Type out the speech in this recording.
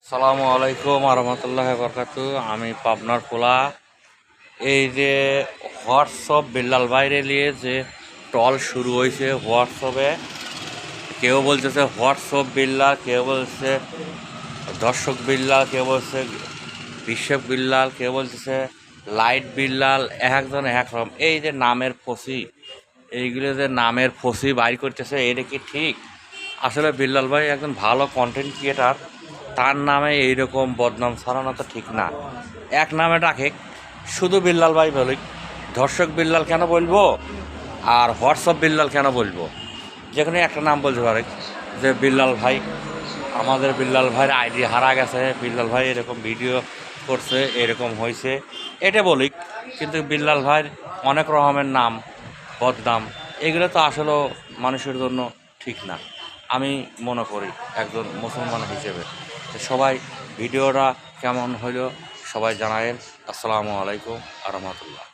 আসসালামু আলাইকুম রহমতুল্লাহ বরকাতু। আমি পাবনার পোলা। এই যে হোয়াটসঅ্যাপ বিল্লাল বাইরে নিয়ে যে টল শুরু হয়েছে হোয়াটসঅ্যাপে, কেউ বলতেছে হোয়াটসঅ্যাপ বিল্লাল, কেউ বলছে দর্শক বিল্লাল, কেউ বলছে বিশ্বক বিল্লাল, কেউ বলতেছে লাইট বিল্লাল, এক একজন এক রকম। এই যে নামের ফসি, এইগুলো যে নামের ফসি বাইর করতেছে, এটা কি ঠিক? আসলে বিল্লাল ভাই একজন ভালো কন্টেন্ট ক্রিয়েটার, তার নামে এইরকম বদনাম ছড়ানো তো ঠিক না। এক নামে ডাকে, শুধু বিল্লাল ভাই বলি, ধর্ষক বিল্লাল কেন বলবো আর হোয়াটসঅ্যাপ বিল্লাল কেন বলবো? যেখানে একটা নাম বলতে পারে যে বিল্লাল ভাই, আমাদের বিল্লাল ভাইয়ের আইডি হারা গেছে, বিল্লাল ভাই এরকম ভিডিও করছে, এরকম হয়েছে, এটা বলি। কিন্তু বিল্লাল ভাইয়ের অনেক রকমের নাম বদনাম, এগুলো তো আসলে মানুষের জন্য ঠিক না আমি মনে করি একজন মুসলমান হিসেবে। তো সবাই ভিডিওটা কেমন হইলো সবাই জানায়েন। আসসালামু আলাইকুম আ রহমতুল্লাহ।